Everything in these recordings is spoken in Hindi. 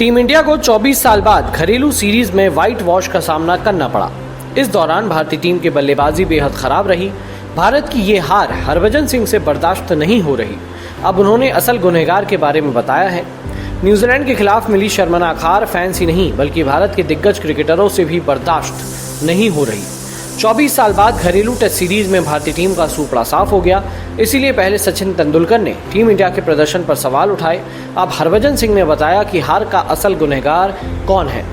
टीम इंडिया को 24 साल बाद घरेलू सीरीज में व्हाइट वॉश का सामना करना पड़ा। इस दौरान भारतीय टीम की बल्लेबाजी बेहद खराब रही। भारत की ये हार हरभजन सिंह से बर्दाश्त नहीं हो रही। अब उन्होंने असल गुनहगार के बारे में बताया है। न्यूजीलैंड के खिलाफ मिली शर्मनाक हार फैंस ही नहीं बल्कि भारत के दिग्गज क्रिकेटरों से भी बर्दाश्त नहीं हो रही। 24 साल बाद घरेलू टेस्ट सीरीज में भारतीय टीम का सूपड़ा साफ हो गया। इसीलिए पहले सचिन तेंदुलकर ने टीम इंडिया के प्रदर्शन पर सवाल उठाए। अब हरभजन सिंह ने बताया कि हार का असल गुनहगार कौन है।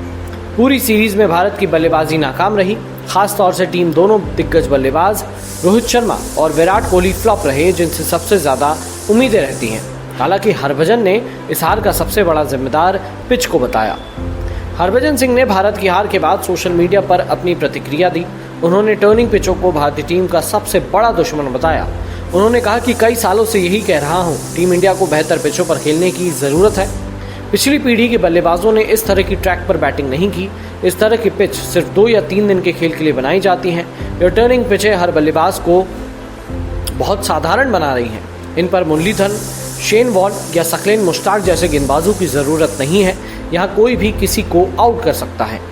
पूरी सीरीज में भारत की बल्लेबाजी नाकाम रही। खास तौर से टीम दोनों दिग्गज बल्लेबाज रोहित शर्मा और विराट कोहली फ्लॉप रहे, जिनसे सबसे ज्यादा उम्मीदें रहती हैं। हालांकि हरभजन ने इस हार का सबसे बड़ा जिम्मेदार पिच को बताया। हरभजन सिंह ने भारत की हार के बाद सोशल मीडिया पर अपनी प्रतिक्रिया दी। उन्होंने टर्निंग पिचों को भारतीय टीम का सबसे बड़ा दुश्मन बताया। उन्होंने कहा कि कई सालों से यही कह रहा हूं, टीम इंडिया को बेहतर पिचों पर खेलने की ज़रूरत है। पिछली पीढ़ी के बल्लेबाजों ने इस तरह की ट्रैक पर बैटिंग नहीं की। इस तरह की पिच सिर्फ 2 या 3 दिन के खेल के लिए बनाई जाती हैं। ये टर्निंग पिचें हर बल्लेबाज को बहुत साधारण बना रही हैं। इन पर मुरलीधरन, शेन वॉर्न या सकलेन मुश्ताक जैसे गेंदबाजों की ज़रूरत नहीं है। यहाँ कोई भी किसी को आउट कर सकता है।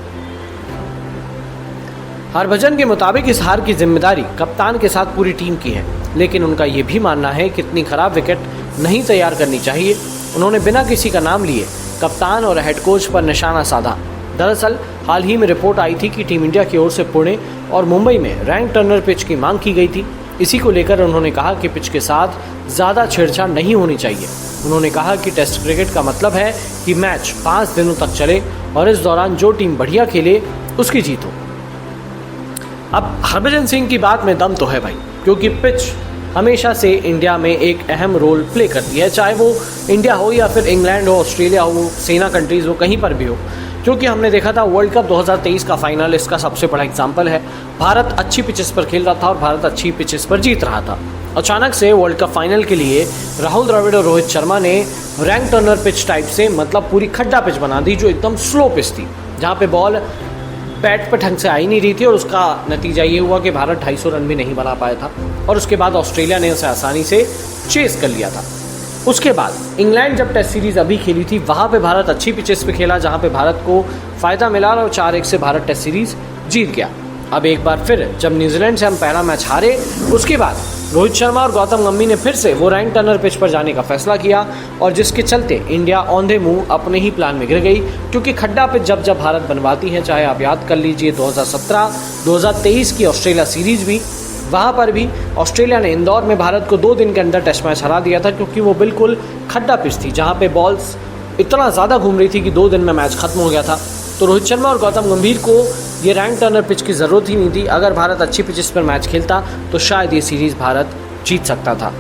हरभजन के मुताबिक इस हार की जिम्मेदारी कप्तान के साथ पूरी टीम की है, लेकिन उनका ये भी मानना है कि इतनी खराब विकेट नहीं तैयार करनी चाहिए। उन्होंने बिना किसी का नाम लिए कप्तान और हेड कोच पर निशाना साधा। दरअसल हाल ही में रिपोर्ट आई थी कि टीम इंडिया की ओर से पुणे और मुंबई में रैंक टर्नर पिच की मांग की गई थी। इसी को लेकर उन्होंने कहा कि पिच के साथ ज़्यादा छेड़छाड़ नहीं होनी चाहिए। उन्होंने कहा कि टेस्ट क्रिकेट का मतलब है कि मैच 5 दिनों तक चले और इस दौरान जो टीम बढ़िया खेले उसकी जीत हो। अब हरभजन सिंह की बात में दम तो है भाई, क्योंकि पिच हमेशा से इंडिया में एक अहम रोल प्ले करती है, चाहे वो इंडिया हो या फिर इंग्लैंड हो, ऑस्ट्रेलिया हो, सेना कंट्रीज़ हो, कहीं पर भी हो। क्योंकि हमने देखा था वर्ल्ड कप 2023 का फाइनल इसका सबसे बड़ा एग्जाम्पल है। भारत अच्छी पिचेस पर खेल रहा था और भारत अच्छी पिचेस पर जीत रहा था। अचानक से वर्ल्ड कप फाइनल के लिए राहुल द्रविड़ और रोहित शर्मा ने रैंक टर्नर पिच टाइप से, मतलब पूरी खड्डा पिच बना दी, जो एकदम स्लो पिच थी, जहाँ पे बॉल बैट पर ढंग से आ ही नहीं रही थी। और उसका नतीजा ये हुआ कि भारत 250 रन भी नहीं बना पाया था और उसके बाद ऑस्ट्रेलिया ने उसे आसानी से चेस कर लिया था। उसके बाद इंग्लैंड जब टेस्ट सीरीज अभी खेली थी, वहाँ पे भारत अच्छी पिचेस पे खेला, जहाँ पे भारत को फ़ायदा मिला और 4-1 से भारत टेस्ट सीरीज जीत गया। अब एक बार फिर जब न्यूजीलैंड से हम पहला मैच हारे, उसके बाद रोहित शर्मा और गौतम गंभीर ने फिर से वो रैंक टर्नर पिच पर जाने का फैसला किया और जिसके चलते इंडिया औंधे मुंह अपने ही प्लान में गिर गई। क्योंकि खड्डा पिच जब भारत बनवाती है, चाहे आप याद कर लीजिए 2017, 2023 की ऑस्ट्रेलिया सीरीज भी, वहाँ पर भी ऑस्ट्रेलिया ने इंदौर में भारत को 2 दिन के अंदर टेस्ट मैच हरा दिया था, क्योंकि वो बिल्कुल खड्डा पिच थी, जहाँ पे बॉल्स इतना ज़्यादा घूम रही थी कि 2 दिन में मैच खत्म हो गया था। तो रोहित शर्मा और गौतम गंभीर को ये रैंक टर्नर पिच की ज़रूरत ही नहीं थी। अगर भारत अच्छी पिचेस पर मैच खेलता तो शायद ये सीरीज़ भारत जीत सकता था।